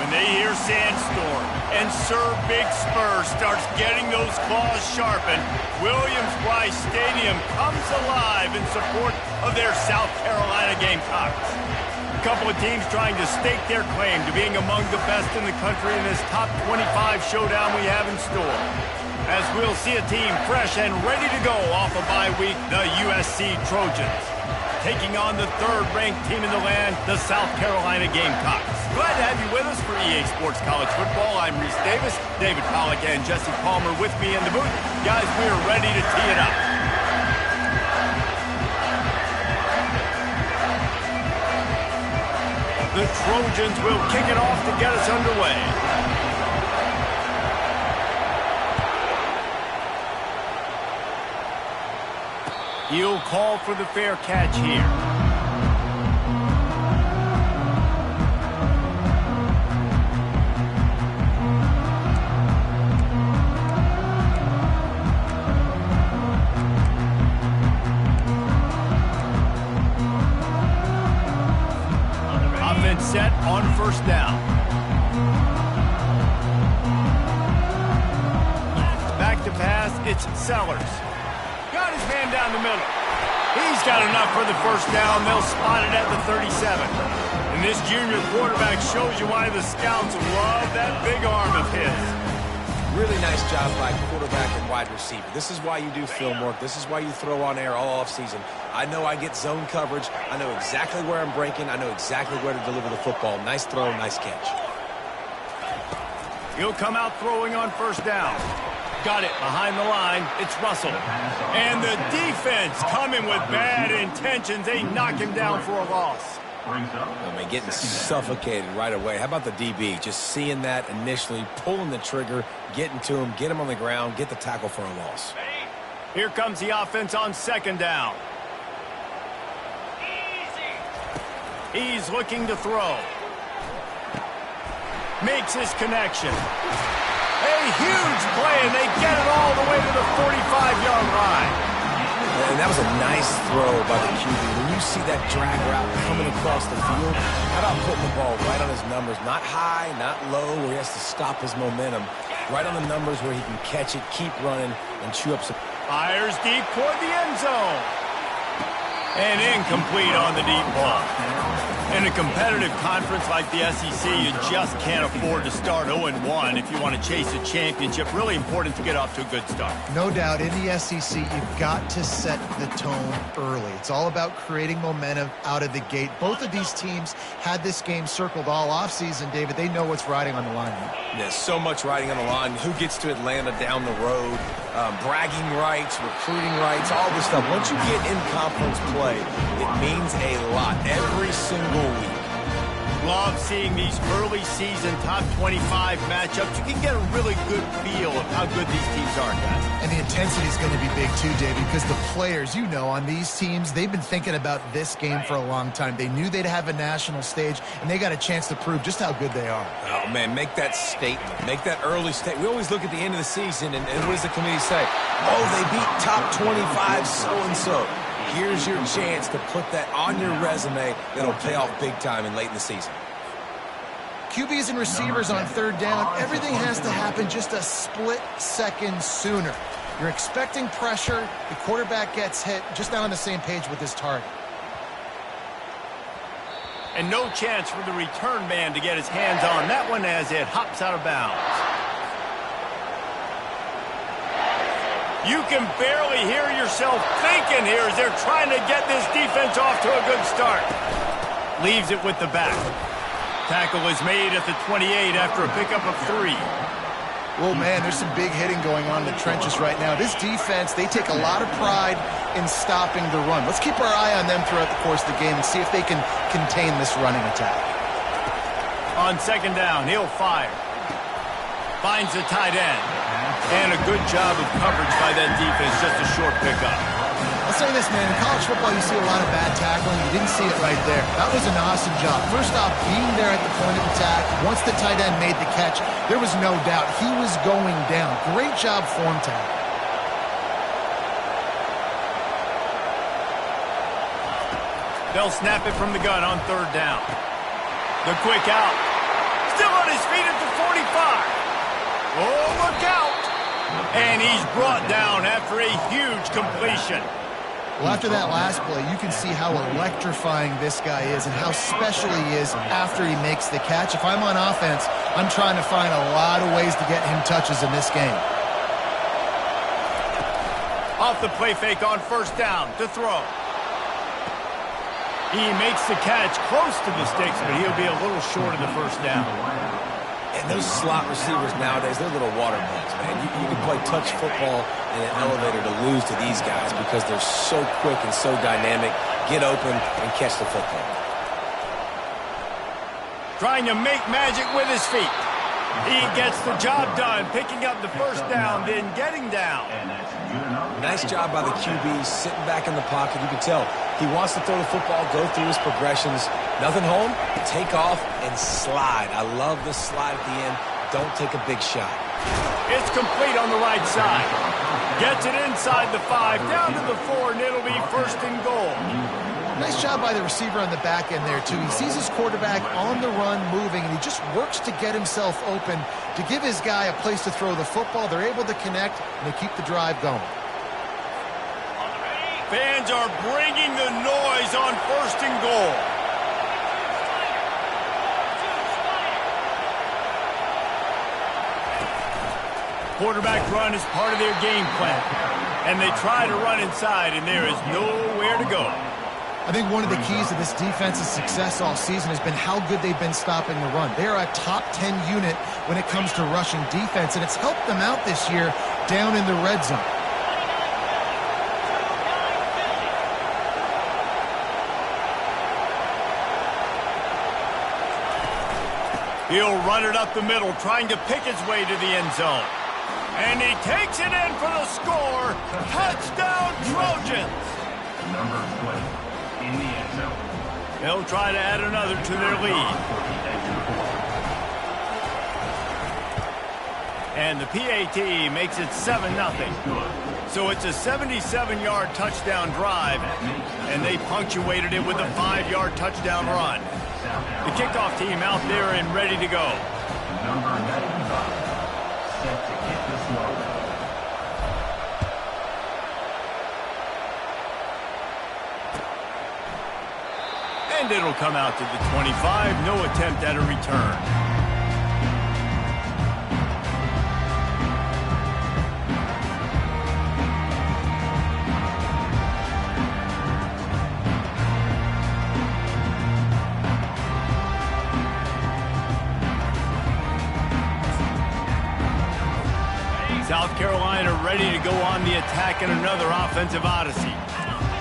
when they hear Sandstorm and Sir Big Spur starts getting those claws sharpened, Williams-Brice Stadium comes alive in support of their South Carolina Gamecocks. A couple of teams trying to stake their claim to being among the best in the country in this top 25 showdown we have in store. As we'll see a team fresh and ready to go off a bye week, the USC Trojans, taking on the third-ranked team in the land, the South Carolina Gamecocks. Glad to have you with us for EA Sports College Football. I'm Reese Davis, David Pollack, and Jesse Palmer with me in the booth. Guys, we are ready to tee it up. The Trojans will kick it off to get us underway. He'll call for the fair catch here. Offense set on first down. Back to pass, it's Sellers. Got his man down the middle. He's got enough for the first down. They'll spot it at the 37. And this junior quarterback shows you why the scouts love that big arm of his. Really nice job by quarterback and wide receiver. This is why you do film work. This is why you throw on air all offseason. I know I get zone coverage. I know exactly where I'm breaking. I know exactly where to deliver the football. Nice throw, nice catch. He'll come out throwing on first down. Got it behind the line. It's Russell. And the defense coming with bad intentions. They knock him down for a loss. I mean, getting suffocated right away. How about the DB? Just seeing that initially, pulling the trigger, getting to him, get him on the ground, get the tackle for a loss. Here comes the offense on second down. He's looking to throw. Makes his connection. A huge play, and they get it all the way to the 45-yard line. And that was a nice throw by the QB. When you see that drag route coming across the field, how about putting the ball right on his numbers? Not high, not low, where he has to stop his momentum. Right on the numbers where he can catch it, keep running, and chew up some. Fires deep toward the end zone. And incomplete on the deep ball. In a competitive conference like the SEC, you just can't afford to start 0-1 if you want to chase a championship. Really important to get off to a good start. No doubt, in the SEC, you've got to set the tone early. It's all about creating momentum out of the gate. Both of these teams had this game circled all offseason, David. They know what's riding on the line. There's so much riding on the line. Who gets to Atlanta down the road? Bragging rights, recruiting rights, all this stuff. Once you get in conference play, it means a lot every single week. Love seeing these early season top 25 matchups. You can get a really good feel of how good these teams are, guys. And the intensity is going to be big too, David, because the players, you know, on these teams, they've been thinking about this game for a long time. They knew they'd have a national stage, and they got a chance to prove just how good they are. Oh, man, make that statement. Make that early statement. We always look at the end of the season, and what does the committee say? Oh, they beat top 25 so-and-so. Here's your chance to put that on your resume that'll pay off big time and late in the season. QBs and receivers on third down, everything has to happen just a split second sooner. You're expecting pressure, the quarterback gets hit, just not on the same page with his target. And no chance for the return man to get his hands on that one as it hops out of bounds. You can barely hear yourself thinking here as they're trying to get this defense off to a good start. Leaves it with the back. Tackle is made at the 28 after a pickup of 3. Oh, man, there's some big hitting going on in the trenches right now. This defense, they take a lot of pride in stopping the run. Let's keep our eye on them throughout the course of the game and see if they can contain this running attack. On second down, he'll fire. Finds the tight end. And a good job of coverage by that defense, just a short pickup. I'll say this, man, in college football you see a lot of bad tackling. You didn't see it right there. That was an awesome job. First off, being there at the point of attack, once the tight end made the catch, there was no doubt he was going down. Great job form tackle. They'll snap it from the gun on third down. The quick out. Still on his feet at the 45. Oh, look out. And he's brought down after a huge completion. Well, after that last play, you can see how electrifying this guy is and how special he is after he makes the catch. If I'm on offense, I'm trying to find a lot of ways to get him touches in this game. Off the play fake on first down to throw. He makes the catch close to the sticks, but he'll be a little short of the first down. And those slot receivers nowadays, they're little water bugs, man. You can play touch football in an elevator to lose to these guys because they're so quick and so dynamic. Get open and catch the football. Trying to make magic with his feet. He gets the job done, picking up the first down, then getting down. Nice job by the QB, sitting back in the pocket. You can tell he wants to throw the football, go through his progressions. Nothing home, take off, and slide. I love the slide at the end. Don't take a big shot. It's complete on the right side. Gets it inside the 5, down to the 4, and it'll be first and goal. Nice job by the receiver on the back end there, too. He sees his quarterback on the run moving, and he just works to get himself open to give his guy a place to throw the football. They're able to connect, and they keep the drive going. Fans are bringing the noise on first and goal. Quarterback run is part of their game plan. And they try to run inside, and there is nowhere to go. I think one of the keys to this defense's success all season has been how good they've been stopping the run. They are a top 10 unit when it comes to rushing defense, and it's helped them out this year down in the red zone. He'll run it up the middle, trying to pick his way to the end zone. And he takes it in for the score. Touchdown, Trojans! Number 20 in the end zone. They'll try to add another to their lead. And the PAT makes it 7-0. So it's a 77-yard touchdown drive, and they punctuated it with a 5-yard touchdown run. The kickoff team out there and ready to go. Number 95, set to kick this one. And it'll come out to the 25. No attempt at a return. South Carolina ready to go on the attack in another offensive odyssey.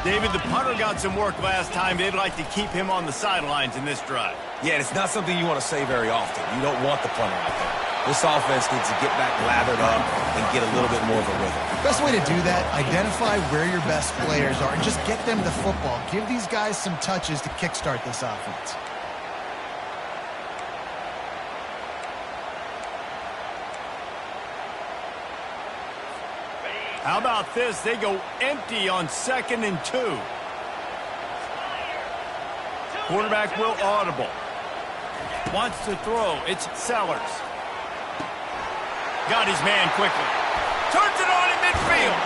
David, the punter got some work last time. They'd like to keep him on the sidelines in this drive. Yeah, it's not something you want to say very often. You don't want the punter out there. This offense needs to get back lathered up and get a little bit more of a rhythm. Best way to do that, identify where your best players are and just get them the football. Give these guys some touches to kickstart this offense. How about this? They go empty on 2nd and 2. Quarterback will audible. Wants to throw. It's Sellers. Got his man quickly. Turns it on in midfield.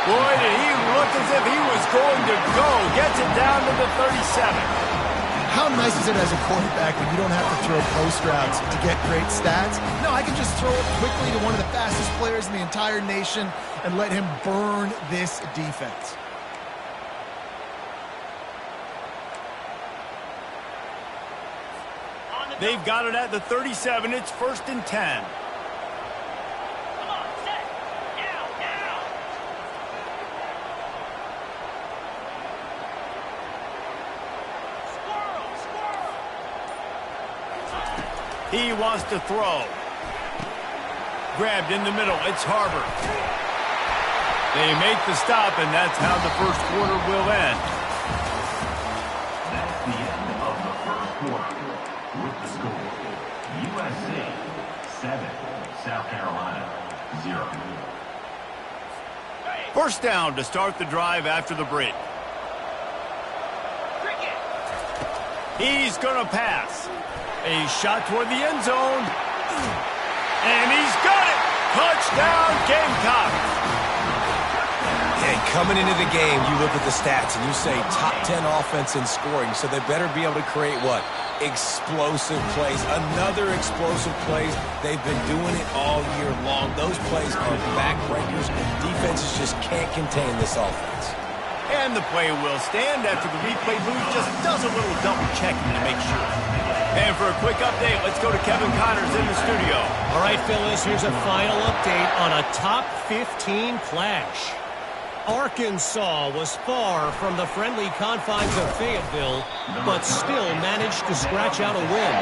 Boy, did he look as if he was going to go. Gets it down to the 37. How nice is it as a quarterback when you don't have to throw post routes to get great stats? No, I can just throw it quickly to one of the fastest players in the entire nation and let him burn this defense. They've got it at the 37. It's 1st and 10. He wants to throw. Grabbed in the middle. It's Harbor. They make the stop, and that's how the first quarter will end. That's the end of the first quarter. With the score, USC 7, South Carolina 0. First down to start the drive after the break. He's going to pass. A shot toward the end zone. And he's got it. Touchdown, Gamecocks. And coming into the game, you look at the stats and you say top 10 offense in scoring, so they better be able to create what? Explosive plays. Another explosive plays. They've been doing it all year long. Those plays are backbreakers. Defenses just can't contain this offense. And the play will stand after the replay booth just does a little double checking to make sure. And for a quick update, let's go to Kevin Connors in the studio. All right, Phyllis, here's a final update on a top 15 clash. Arkansas was far from the friendly confines of Fayetteville, but still managed to scratch out a win.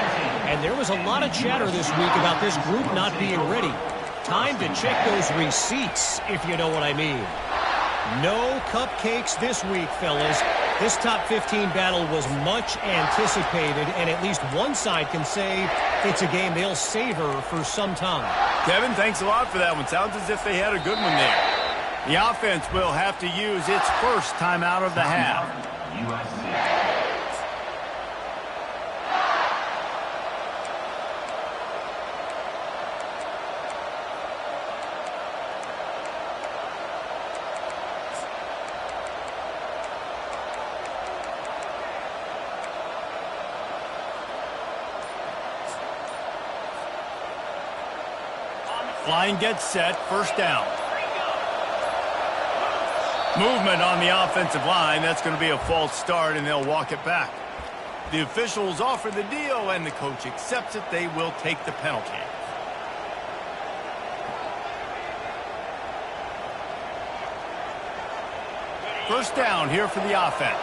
And there was a lot of chatter this week about this group not being ready. Time to check those receipts, if you know what I mean. No cupcakes this week, fellas. This top 15 battle was much anticipated, and at least one side can say it's a game they'll savor for some time. Kevin, thanks a lot for that one. Sounds as if they had a good one there. The offense will have to use its first timeout of the half. Line gets set, first down. Movement on the offensive line. That's going to be a false start, and they'll walk it back. The officials offer the deal, and the coach accepts it. They will take the penalty. First down here for the offense.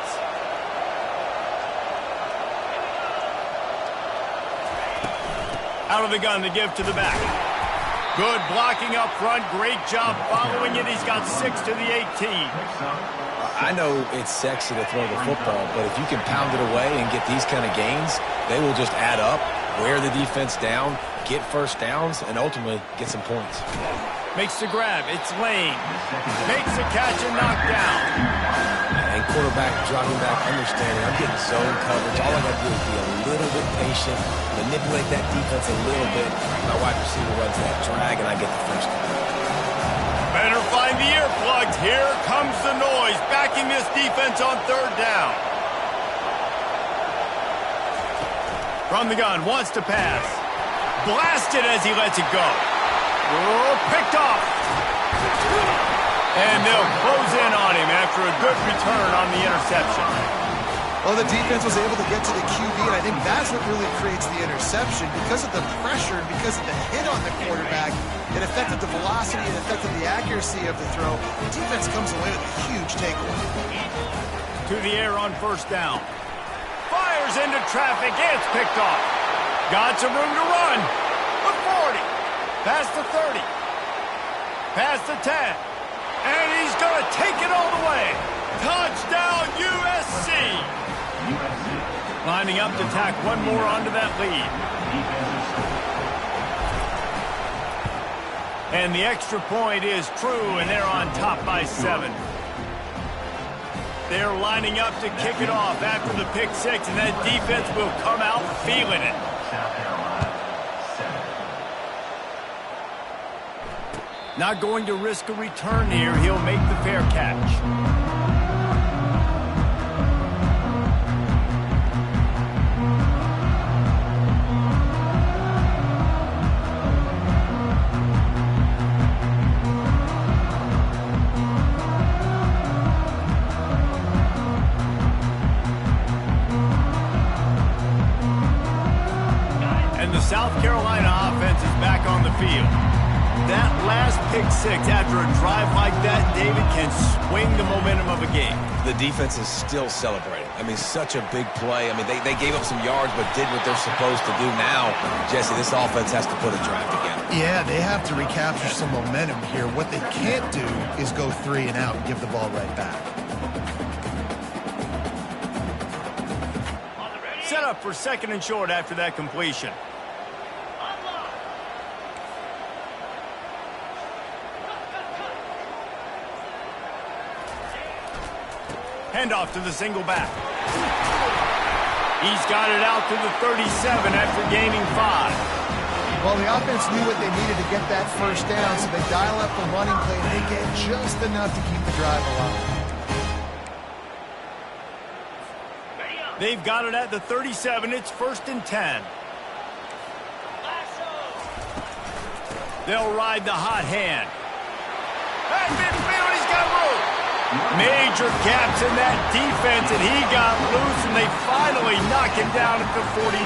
Out of the gun to give to the back. Good blocking up front. Great job following it. He's got 6 to the 18. I know it's sexy to throw the football, but if you can pound it away and get these kind of gains, they will just add up, wear the defense down, get first downs, and ultimately get some points. Makes the grab. It's Lane. Makes the catch and knocked down. And quarterback dropping back, understanding I'm getting zone coverage. All I got to do is be a little bit patient, manipulate that defense a little bit. My wide receiver runs that drag, and I get the first down. Better find the earplugs. Here comes the noise, backing this defense on third down. From the gun, wants to pass. Blasted as he lets it go. Oh, picked off. And they'll close in on him after a good return on the interception. Well, the defense was able to get to the QB, and I think that's what really creates the interception. Because of the pressure and because of the hit on the quarterback, it affected the velocity, it affected the accuracy of the throw. The defense comes away with a huge takeaway. To the air on first down. Fires into traffic. It's picked off. Got some room to run. The 40. Past the 30. Past the 10. And he's going to take it all the way. Touchdown, USC. Lining up to tack one more onto that lead. And the extra point is true, and they're on top by 7. They're lining up to kick it off after the pick 6, and that defense will come out feeling it. Not going to risk a return here. He'll make the fair catch. And the South Carolina offense is back on the field. That last pick 6 after a drive like that, David, can swing the momentum of a game. The defense is still celebrating. I mean, such a big play. I mean, they gave up some yards but did what they're supposed to do. Now, Jesse, this offense has to put a drive together. Yeah, they have to recapture some momentum here. What they can't do is go 3 and out and give the ball right back. Set up for second and short after that completion. Handoff to the single back. He's got it out to the 37 after gaining 5. Well, the offense knew what they needed to get that first down, so they dial up the running play, and they get just enough to keep the drive alive. They've got it at the 37. It's 1st and 10. They'll ride the hot hand. At midfield, he's got room. Major gaps in that defense, and he got loose, and they finally knock him down at the 41.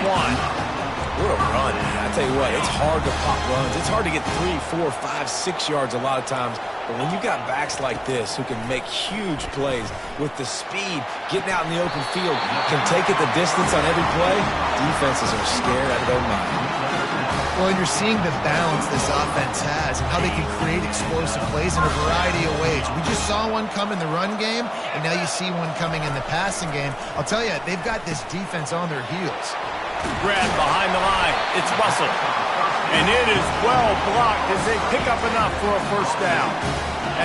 What a run, man. I tell you what, it's hard to pop runs. It's hard to get 3, 4, 5, 6 yards a lot of times. But when you got backs like this who can make huge plays with the speed, getting out in the open field, can take it the distance on every play, defenses are scared out of their mind. Well, and you're seeing the balance this offense has and how they can create explosive plays in a variety of ways. We just saw one come in the run game, and now you see one coming in the passing game. I'll tell you, they've got this defense on their heels. Grab behind the line. It's Russell. And it is well blocked as they pick up enough for a first down.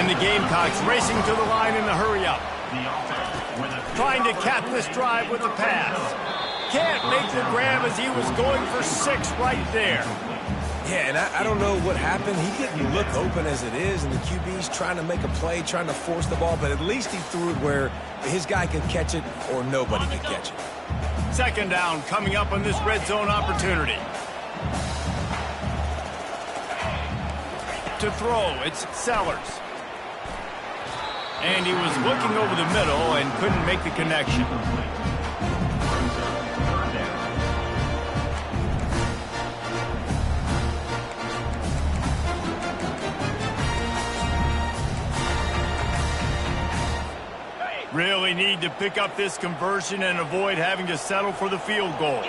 And the Gamecocks racing to the line in the hurry-up. Trying to cap this drive with a pass. Can't make the grab as he was going for 6 right there. Yeah, and I don't know what happened. He didn't look open as it is, and the QB's trying to make a play, trying to force the ball, but at least he threw it where his guy could catch it or nobody could catch it. 2nd down coming up on this red zone opportunity. To throw, it's Sellers. And he was looking over the middle and couldn't make the connection. Really need to pick up this conversion and avoid having to settle for the field goal.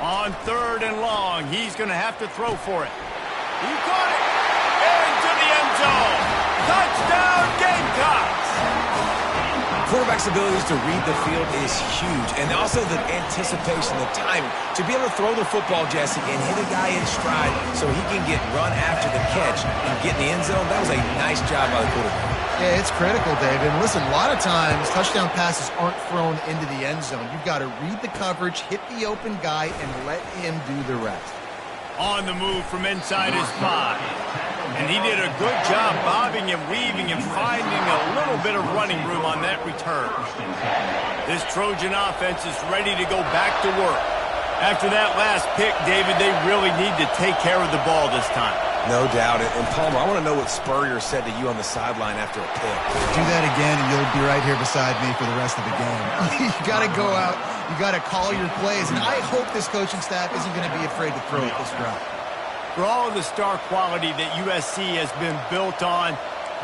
On 3rd and long, he's going to have to throw for it. He caught it! Into the end zone! Touchdown, Gamecocks! Quarterback's abilities to read the field is huge, and also the anticipation, the timing. To be able to throw the football, Jesse, and hit a guy in stride so he can get run after the catch and get in the end zone, that was a nice job by the quarterback. Yeah, it's critical, David. And listen, a lot of times touchdown passes aren't thrown into the end zone. You've got to read the coverage, hit the open guy, and let him do the rest. On the move from inside his 5. And he did a good job bobbing and weaving and finding a little bit of running room on that return. This Trojan offense is ready to go back to work. After that last pick, David, they really need to take care of the ball this time. No doubt. And Palmer, I want to know what Spurrier said to you on the sideline after a pick. Do that again, and you'll be right here beside me for the rest of the game. You got to go out. You got to call your plays. And I hope this coaching staff isn't going to be afraid to throw it this drive. For all of the star quality that USC has been built on,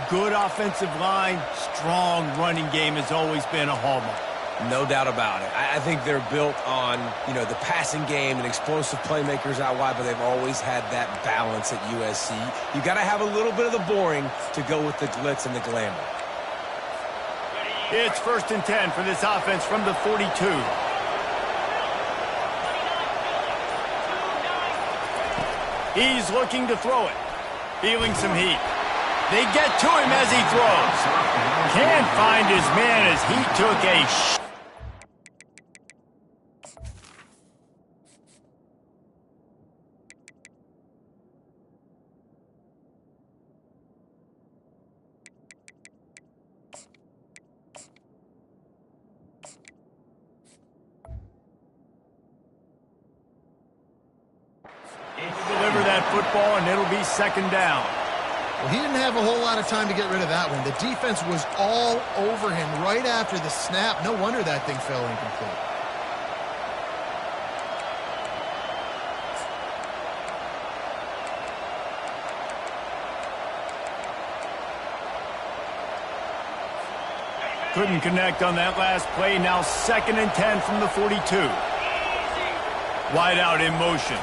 good offensive line, strong running game has always been a hallmark. No doubt about it. I think they're built on, the passing game and explosive playmakers out wide, but they've always had that balance at USC. You got to have a little bit of the boring to go with the glitz and the glamour. It's 1st and 10 for this offense from the 42. He's looking to throw it. Feeling some heat. They get to him as he throws. Can't find his man as he took a deliver that football, and it'll be 2nd down. Well, he didn't have a whole lot of time to get rid of that one. The defense was all over him right after the snap. No wonder that thing fell incomplete. Couldn't connect on that last play. Now 2nd and 10 from the 42. Wide out in motion.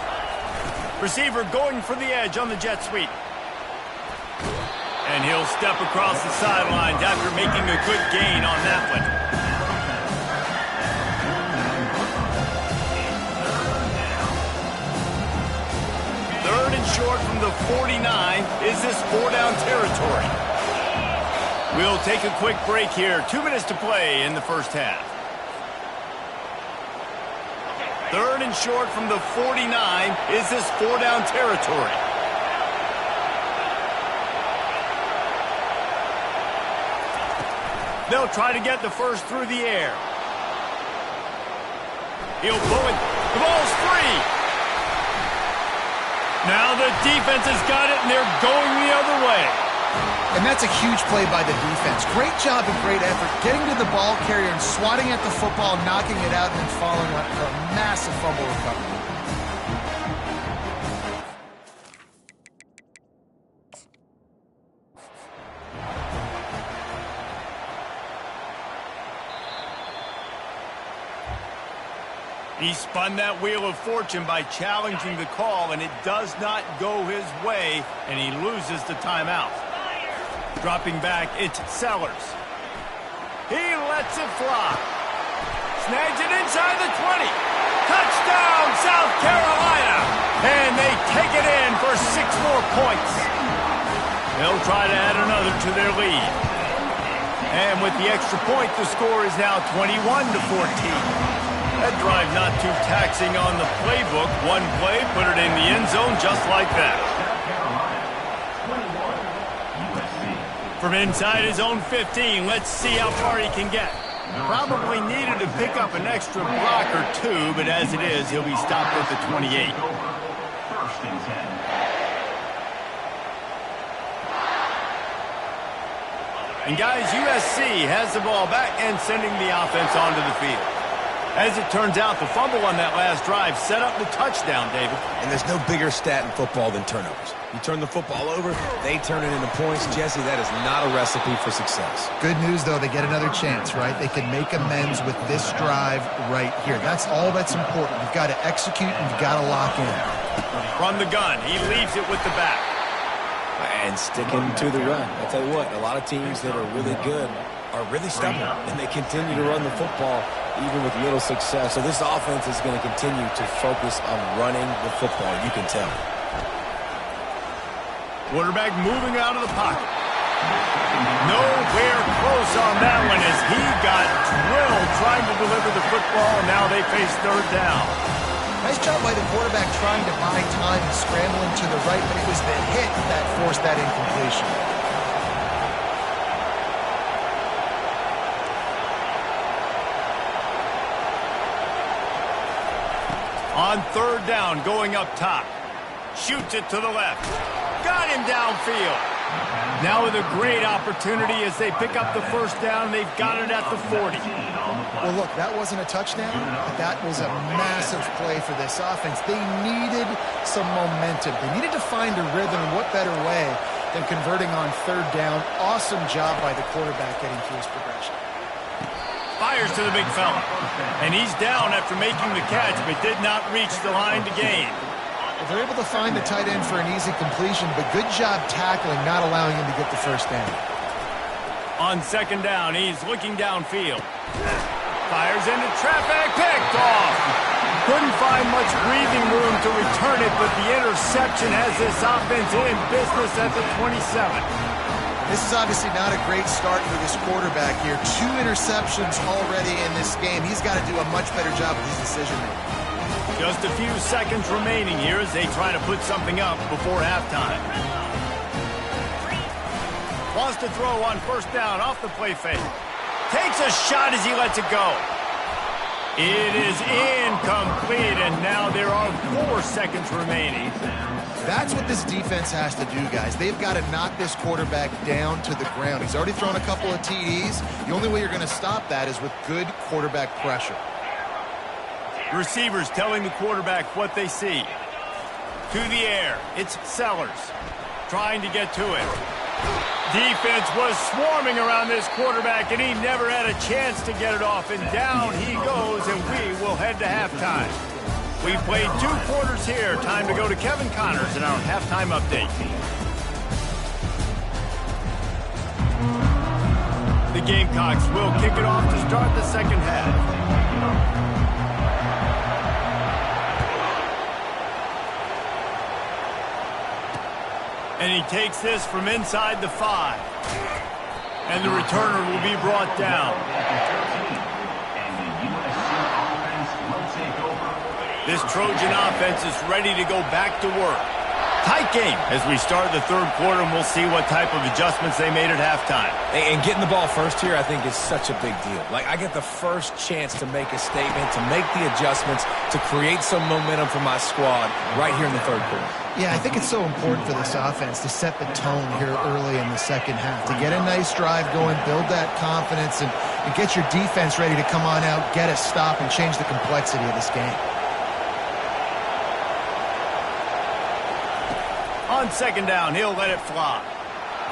Receiver going for the edge on the jet sweep. And he'll step across the sidelines after making a good gain on that one. Third and short from the 49. Is this 4-down territory? We'll take a quick break here. 2 minutes to play in the first half. 3rd and short from the 49. Is this 4-down territory? They'll try to get the first through the air. He'll pull it. The ball's free. Now the defense has got it, and they're going the other way. And that's a huge play by the defense. Great job and great effort getting to the ball carrier and swatting at the football, knocking it out, and then following up for a massive fumble recovery. He spun that wheel of fortune by challenging the call, and it does not go his way, and he loses the timeout. Dropping back, it's Sellers. He lets it fly. Snags it inside the 20. Touchdown, South Carolina! And they take it in for 6 more points. They'll try to add another to their lead. And with the extra point, the score is now 21-14. That drive not too taxing on the playbook. One play, put it in the end zone just like that. From inside his own 15, let's see how far he can get. Probably needed to pick up an extra block or 2, but as it is, he'll be stopped at the 28. First and 10. And guys, USC has the ball back and sending the offense onto the field. As it turns out, the fumble on that last drive set up the touchdown, David. And there's no bigger stat in football than turnovers. You turn the football over, they turn it into points. Jesse, that is not a recipe for success. Good news, though, they get another chance, right? They can make amends with this drive right here. That's all that's important. You've got to execute and you've got to lock in. From the gun, he leaves it with the back. And sticking to the run. I'll tell you what, a lot of teams that are really good are really stubborn, and they continue to run the football even with little success. So this offense is going to continue to focus on running the football. You can tell. Quarterback moving out of the pocket. Nowhere close on that one as he got drilled trying to deliver the football, and now they face 3rd down. Nice job by the quarterback trying to buy time and scrambling to the right, but it was the hit that forced that incompletion. On 3rd down, going up top. Shoots it to the left. Got him downfield. Now with a great opportunity as they pick up the 1st down. They've got it at the 40. Well, look, that wasn't a touchdown. That was a massive play for this offense. They needed some momentum. They needed to find a rhythm, and what better way than converting on 3rd down. Awesome job by the quarterback getting through his progression. Fires to the big fella. And he's down after making the catch, but did not reach the line to gain. Well, they're able to find the tight end for an easy completion, but good job tackling, not allowing him to get the 1st down. On 2nd down, he's looking downfield. Fires into traffic, picked off. Couldn't find much breathing room to return it, but the interception has this offense in business at the 27. This is obviously not a great start for this quarterback here. 2 interceptions already in this game. He's got to do a much better job with his decision-making. Just a few seconds remaining here as they try to put something up before halftime. Wants to throw on 1st down off the play fake. Takes a shot as he lets it go. It is incomplete, and now there are 4 seconds remaining. That's what this defense has to do, guys. They've got to knock this quarterback down to the ground. He's already thrown a couple of TDs. The only way you're going to stop that is with good quarterback pressure. Receivers telling the quarterback what they see. To the air, it's Sellers trying to get to it. Defense was swarming around this quarterback, and he never had a chance to get it off. And down he goes, and we will head to halftime. We've played 2 quarters here. Time to go to Kevin Connors in our halftime update. The Gamecocks will kick it off to start the 2nd half. And he takes this from inside the 5. And the returner will be brought down. And the USC offense will take over. This Trojan offense is ready to go back to work. Tight game as we start the third quarter, and we'll see what type of adjustments they made at halftime. And getting the ball first here, I think, is such a big deal. Like, I get the first chance to make a statement, to make the adjustments, to create some momentum for my squad right here in the third quarter. Yeah, I think it's so important for this offense to set the tone here early in the second half, to get a nice drive going, build that confidence, and get your defense ready to come on out, get a stop, and change the complexity of this game. On second down, he'll let it fly.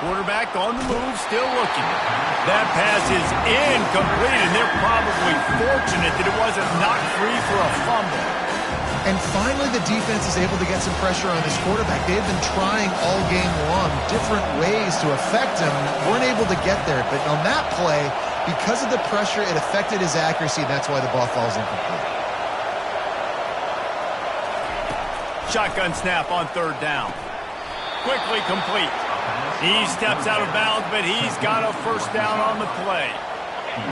Quarterback on the move, still looking. That pass is incomplete, and they're probably fortunate that it wasn't knocked free for a fumble. And finally, the defense is able to get some pressure on this quarterback. They've been trying all game long different ways to affect him. Weren't able to get there, but on that play, because of the pressure, it affected his accuracy, and that's why the ball falls incomplete. Shotgun snap on third down. Quickly complete. He steps out of bounds, but he's got a first down on the play.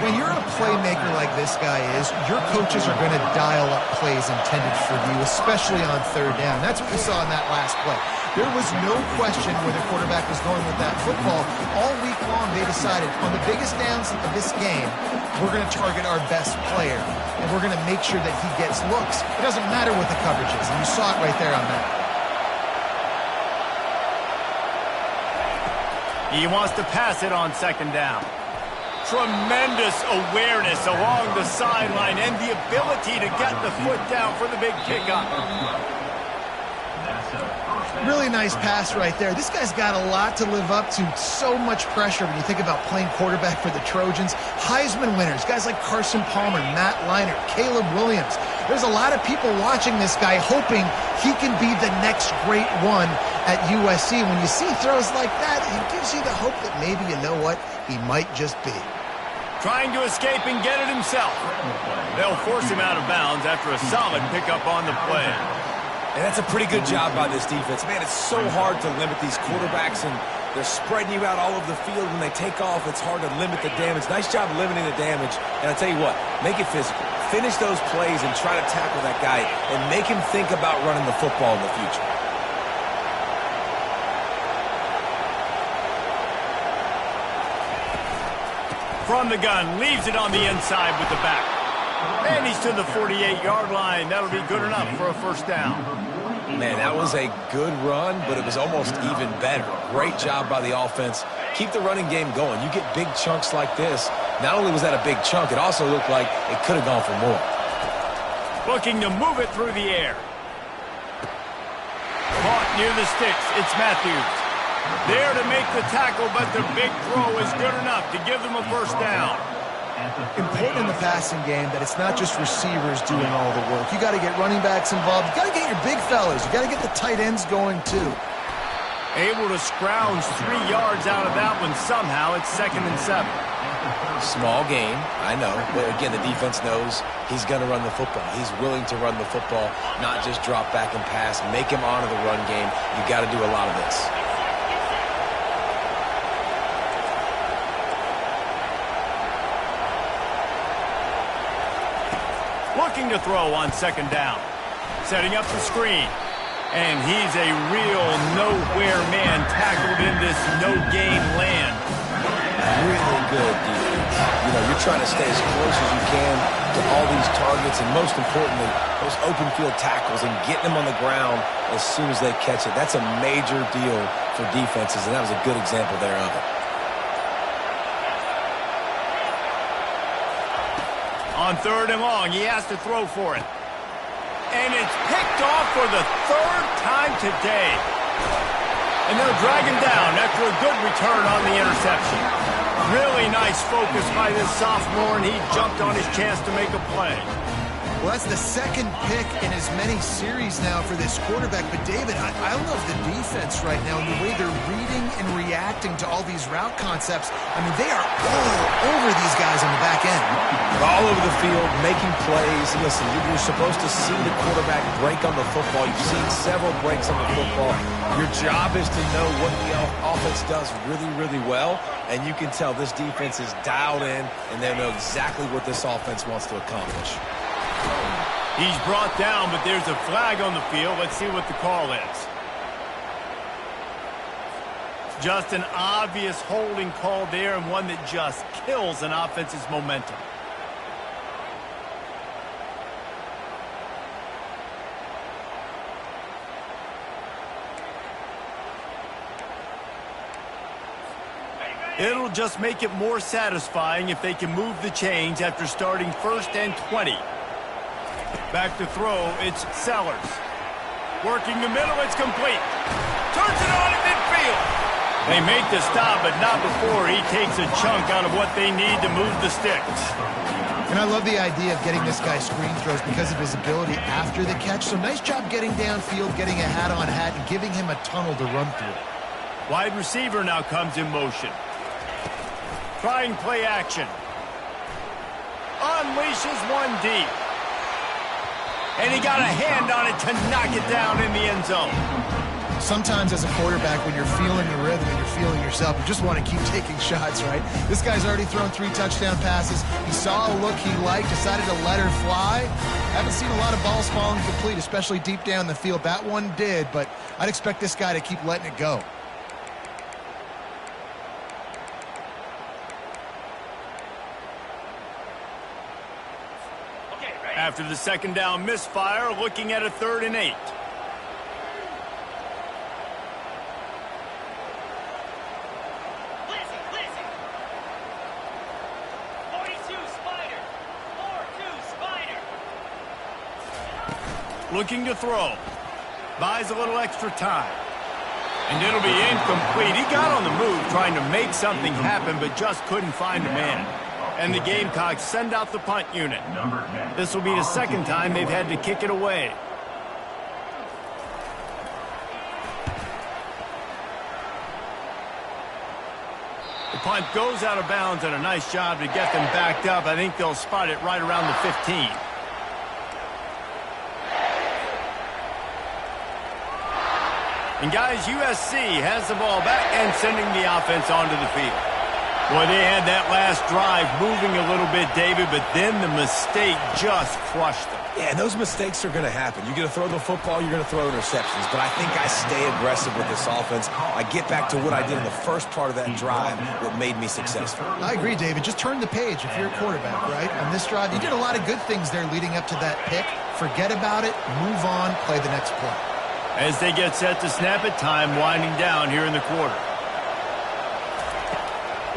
When you're a playmaker like this guy is, your coaches are going to dial up plays intended for you, especially on third down. That's what we saw in that last play. There was no question where the quarterback was going with that football. All week long, they decided on the biggest downs of this game, we're going to target our best player, and we're going to make sure that he gets looks. It doesn't matter what the coverage is, and you saw it right there on that. He wants to pass it on second down. Tremendous awareness along the sideline and the ability to get the foot down for the big pickup. Really nice pass right there. This guy's got a lot to live up to. So much pressure when you think about playing quarterback for the Trojans. Heisman winners, guys like Carson Palmer, Matt Leinart, Caleb Williams. There's a lot of people watching this guy hoping he can be the next great one at USC. When you see throws like that, it gives you the hope that maybe, you know what, he might just be. Trying to escape and get it himself. They'll force him out of bounds after a solid pickup on the play. And that's a pretty good job by this defense. Man, it's so hard to limit these quarterbacks, and they're spreading you out all over the field. When they take off, it's hard to limit the damage. Nice job limiting the damage. And I tell you what, make it physical. Finish those plays and try to tackle that guy and make him think about running the football in the future. From the gun, leaves it on the inside with the back. And he's to the 48-yard line. That'll be good enough for a first down. Man, that was a good run, but it was almost even better. Great job by the offense. Keep the running game going. You get big chunks like this. Not only was that a big chunk, it also looked like it could have gone for more. Looking to move it through the air. Caught near the sticks. It's Matthews. There to make the tackle, but the big throw is good enough to give them a first down. Important in the passing game that it's not just receivers doing all the work. You got to get running backs involved. You got to get your big fellas. You got to get the tight ends going too. Able to scrounge 3 yards out of that one somehow. It's 2nd and 7. Small gain, I know. But again, the defense knows he's going to run the football. He's willing to run the football, not just drop back and pass. Make him honor the run game. You got to do a lot of this. Looking to throw on second down. Setting up the screen. And he's a real nowhere man tackled in this no-gain land. Really good defense. You know, you're trying to stay as close as you can to all these targets, and most importantly, those open field tackles and getting them on the ground as soon as they catch it. That's a major deal for defenses, and that was a good example there of it. On 3rd and long, he has to throw for it. And it's picked off for the 3rd time today. And they'll drag him down after a good return on the interception. Really nice focus by this sophomore, and he jumped on his chance to make a play. Well, that's the second pick in as many series now for this quarterback. But, David, I love the defense right now and the way they're reading and reacting to all these route concepts. I mean, they are all over these guys on the back end. All over the field, making plays. And listen, you're supposed to see the quarterback break on the football. You've seen several breaks on the football. Your job is to know what the offense does really, really well. And you can tell this defense is dialed in, and they know exactly what this offense wants to accomplish. He's brought down, but there's a flag on the field. Let's see what the call is. Just an obvious holding call there, and one that just kills an offense's momentum. It'll just make it more satisfying if they can move the chains after starting 1st and 20. Back to throw, it's Sellers. Working the middle, it's complete. Turns it on at midfield. They make the stop, but not before he takes a chunk out of what they need to move the sticks. And I love the idea of getting this guy screen throws because of his ability after the catch. So nice job getting downfield, getting a hat-on-hat, and giving him a tunnel to run through. Wide receiver now comes in motion. Trying play action. Unleashes one deep. And he got a hand on it to knock it down in the end zone. Sometimes as a quarterback, when you're feeling the rhythm and you're feeling yourself, you just want to keep taking shots, right? This guy's already thrown 3 touchdown passes. He saw a look he liked, decided to let her fly. Haven't seen a lot of balls falling complete, especially deep down the field. That one did, but I'd expect this guy to keep letting it go. After the second down misfire, looking at a 3rd and 8. Looking to throw. Buys a little extra time. And it'll be incomplete. He got on the move trying to make something happen, but just couldn't find a man. And the Gamecocks send out the punt unit. This will be the second time they've had to kick it away. The punt goes out of bounds, and a nice job to get them backed up. I think they'll spot it right around the 15. And guys, USC has the ball back and sending the offense onto the field. Boy, they had that last drive moving a little bit, David, but then the mistake just crushed them. Yeah, and those mistakes are going to happen. You're going to throw the football, you're going to throw interceptions. But I think I stay aggressive with this offense. I get back to what I did in the first part of that drive that made me successful. I agree, David. Just turn the page if you're a quarterback, right? On this drive, you did a lot of good things there leading up to that pick. Forget about it, move on, play the next play. As they get set to snap it, time winding down here in the quarter.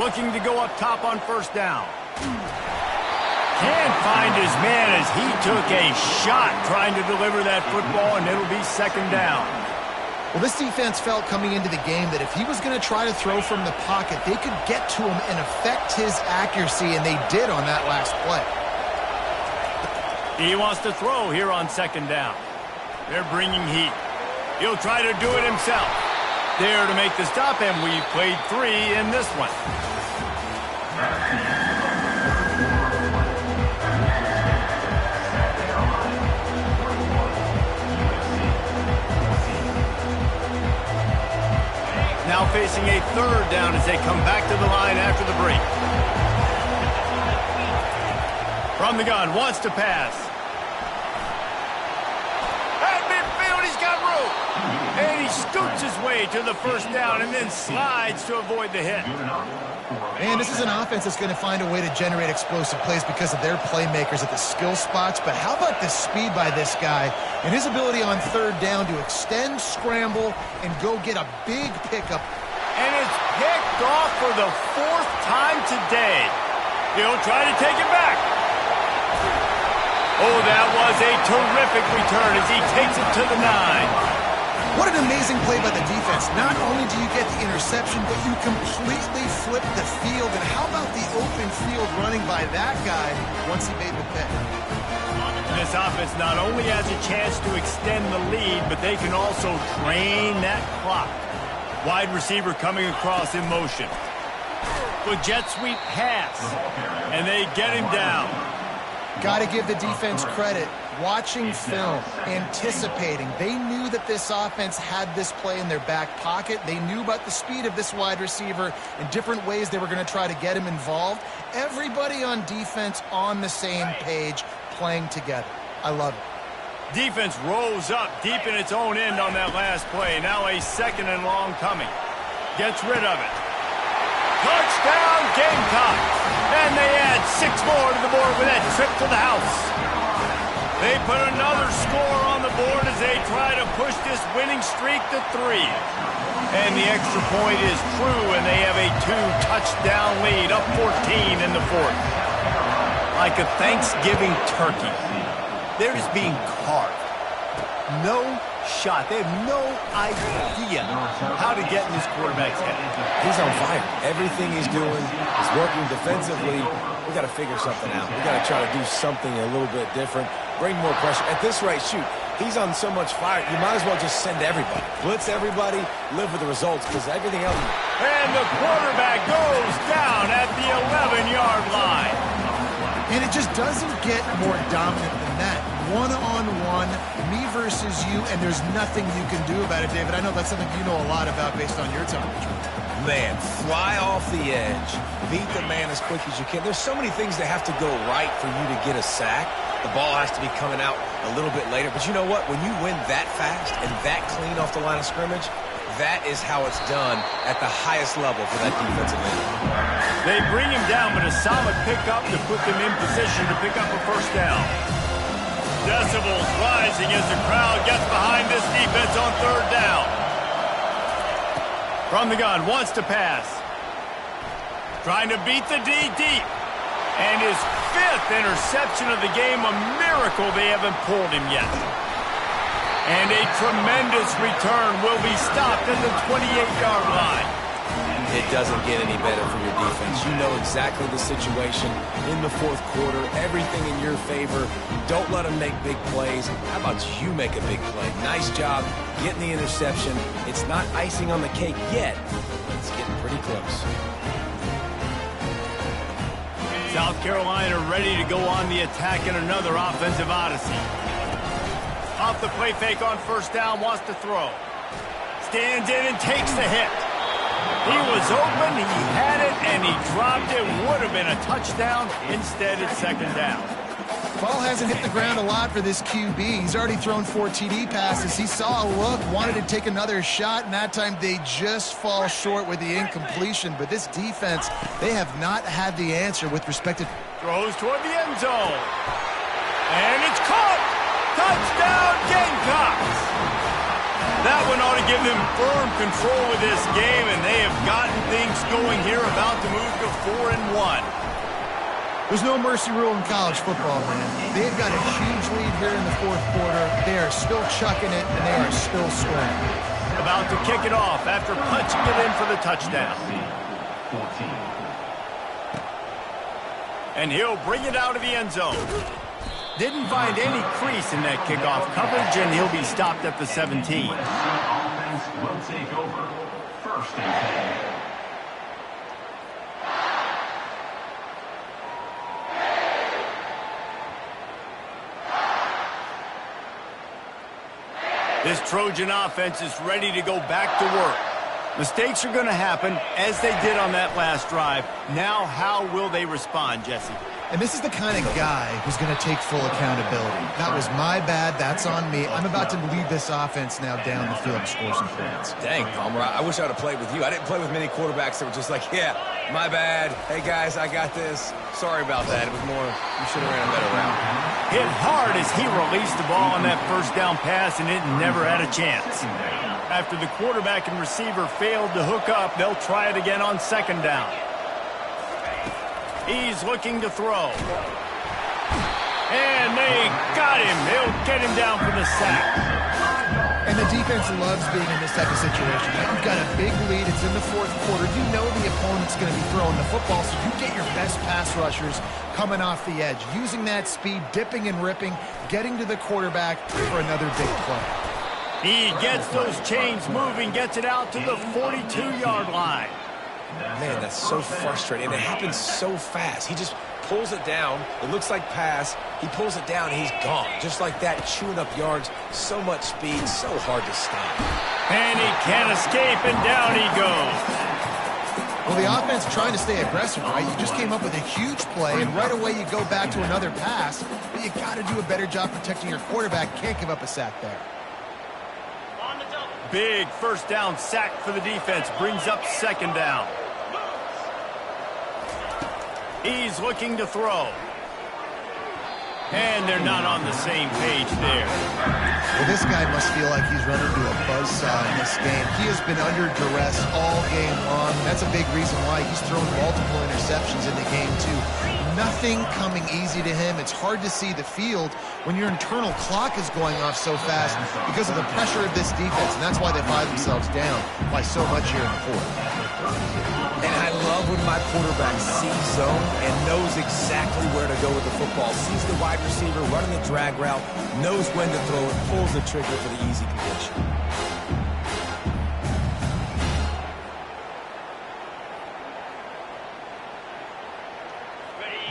Looking to go up top on 1st down. Can't find his man as he took a shot trying to deliver that football, and it'll be 2nd down. Well, this defense felt coming into the game that if he was going to try to throw from the pocket, they could get to him and affect his accuracy, and they did on that last play. He wants to throw here on 2nd down. They're bringing heat. He'll try to do it himself. There to make the stop, and we've played 3 in this one. Now facing a 3rd down as they come back to the line after the break. From the gun, wants to pass. At midfield, he's got room. And he scoots his way to the 1st down and then slides to avoid the hit. And this is an offense that's going to find a way to generate explosive plays because of their playmakers at the skill spots. But how about the speed by this guy and his ability on 3rd down to extend, scramble, and go get a big pickup. And it's picked off for the 4th time today. He'll try to take it back. Oh, that was a terrific return as he takes it to the 9. What an amazing play by the defense. Not only do you get the interception, but you completely flip the field. And how about the open field running by that guy once he made the pick? This This offense not only has a chance to extend the lead, but they can also drain that clock. Wide receiver coming across in motion. With jet sweep pass. And they get him down. Got to give the defense credit. Watching film, anticipating. They knew that this offense had this play in their back pocket. They knew about the speed of this wide receiver and different ways they were going to try to get him involved. Everybody on defense on the same page, playing together. I love it. Defense rose up deep in its own end on that last play. Now a 2nd and long coming. Gets rid of it. Touchdown, Gamecock. And they add 6 more to the board with that trip to the house. They put another score on the board as they try to push this winning streak to 3. And the extra point is true, and they have a 2-touchdown lead, up 14 in the 4th. Like a Thanksgiving turkey, they're just being carved. No shot. They have no idea how to get in this quarterback's head. He's on fire. Everything he's doing is working defensively. We got to figure something out. We got to try to do something a little bit different. Bring more pressure. At this rate, shoot, he's on so much fire, you might as well just send everybody. Blitz everybody, live with the results, because everything else... And the quarterback goes down at the 11-yard line. And it just doesn't get more dominant than that. One-on-one, me versus you, and there's nothing you can do about it, David. I know that's something you know a lot about based on your time. Man, fly off the edge, beat the man as quick as you can. There's so many things that have to go right for you to get a sack. The ball has to be coming out a little bit later. But you know what? When you win that fast and that clean off the line of scrimmage, that is how it's done at the highest level for that defensive end. They bring him down, but a solid pickup to put them in position to pick up a 1st down. Decibels rising as the crowd gets behind this defense on 3rd down. From the gun, wants to pass. Trying to beat the D deep. And his 5th interception of the game, a miracle they haven't pulled him yet. And a tremendous return will be stopped at the 28-yard line. It doesn't get any better for your defense. You know exactly the situation in the 4th quarter. Everything in your favor. Don't let them make big plays. How about you make a big play? Nice job getting the interception. It's not icing on the cake yet, but it's getting pretty close. South Carolina ready to go on the attack in another offensive odyssey. Off the play fake on 1st down, wants to throw. Stands in and takes the hit. He was open, he had it, and he dropped it. Would have been a touchdown. Instead, it's 2nd down. Ball hasn't hit the ground a lot for this QB. He's already thrown 4 TD passes. He saw a look, wanted to take another shot, and that time they just fall short with the incompletion. But this defense, they have not had the answer with respect to... Throws toward the end zone. And it's caught! Touchdown, Gamecocks! That one ought to give them firm control of this game, and they have gotten things going here, about to move to 4-1. There's no mercy rule in college football, man. They've got a huge lead here in the 4th quarter. They are still chucking it, and they are still scoring. About to kick it off after punching it in for the touchdown. And he'll bring it out of the end zone. Didn't find any crease in that kickoff coverage, and he'll be stopped at the 17. Offense will take over. 1st and 10. This Trojan offense is ready to go back to work. Mistakes are going to happen, as they did on that last drive. Now, how will they respond, Jesse? And this is the kind of guy who's going to take full accountability. That was my bad. That's on me. I'm about to lead this offense now down the field and score some points. Dang, Palmer, I wish I would have played with you. I didn't play with many quarterbacks that were just like, yeah, my bad. Hey, guys, I got this. Sorry about that. It was more, you should have ran a better route. Hit hard as he released the ball on that 1st down pass, and it never had a chance. After the quarterback and receiver failed to hook up, they'll try it again on 2nd down. He's looking to throw. And they got him. They'll get him down for the sack. And the defense loves being in this type of situation. You've got a big lead. It's in the fourth quarter. You know the opponent's going to be throwing the football, so you get your best pass rushers coming off the edge, using that speed, dipping and ripping, getting to the quarterback for another big play. He gets those chains moving, gets it out to the 42-yard line. Man, that's so frustrating, and it happens so fast. He just pulls it down. It looks like pass. He pulls it down, and he's gone. Just like that, chewing up yards. So much speed, so hard to stop. And he can't escape, and down he goes. Well, the offense trying to stay aggressive, right? You just came up with a huge play, and right away you go back to another pass. But you got to do a better job protecting your quarterback. Can't give up a sack there. Big first down sack for the defense. Brings up second down. He's looking to throw. And they're not on the same page there. Well, this guy must feel like he's running into a buzzsaw in this game. He has been under duress all game long. That's a big reason why he's thrown multiple interceptions in the game, too. Nothing coming easy to him. It's hard to see the field when your internal clock is going off so fast because of the pressure of this defense, and that's why they find themselves down by so much here in the fourth. And I love when my quarterback sees zone and knows exactly where to go with the football. Sees the wide receiver running the drag route, knows when to throw it, pulls the trigger for the easy completion.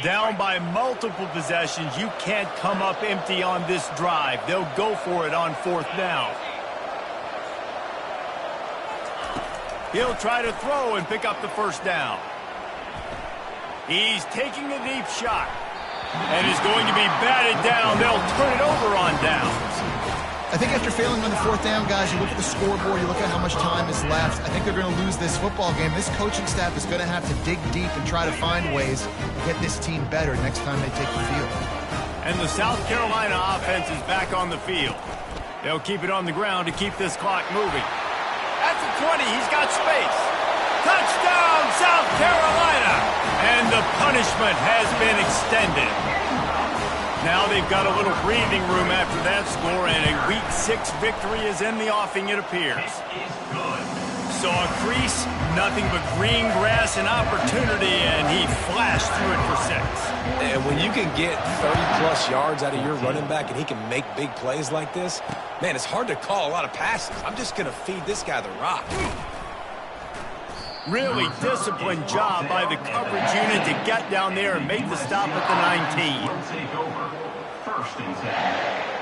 Down by multiple possessions, you can't come up empty on this drive. They'll go for it on fourth down. He'll try to throw and pick up the first down. He's taking a deep shot. And is going to be batted down. They'll turn it over on downs. I think after failing on the fourth down, guys, you look at the scoreboard, you look at how much time is left. I think they're going to lose this football game. This coaching staff is going to have to dig deep and try to find ways to get this team better next time they take the field. And the South Carolina offense is back on the field. They'll keep it on the ground to keep this clock moving. At the 20, he's got space. Touchdown, South Carolina! And the punishment has been extended. Now they've got a little breathing room after that score, and a Week 6 victory is in the offing, it appears. So a crease, nothing but green grass and opportunity, and he flashed through it for 6. And when you can get 30-plus yards out of your running back and he can make big plays like this, man, it's hard to call a lot of passes. I'm just going to feed this guy the rock. Really disciplined job by the coverage unit to get down there and make the stop at the 19. Will take over. First and 10.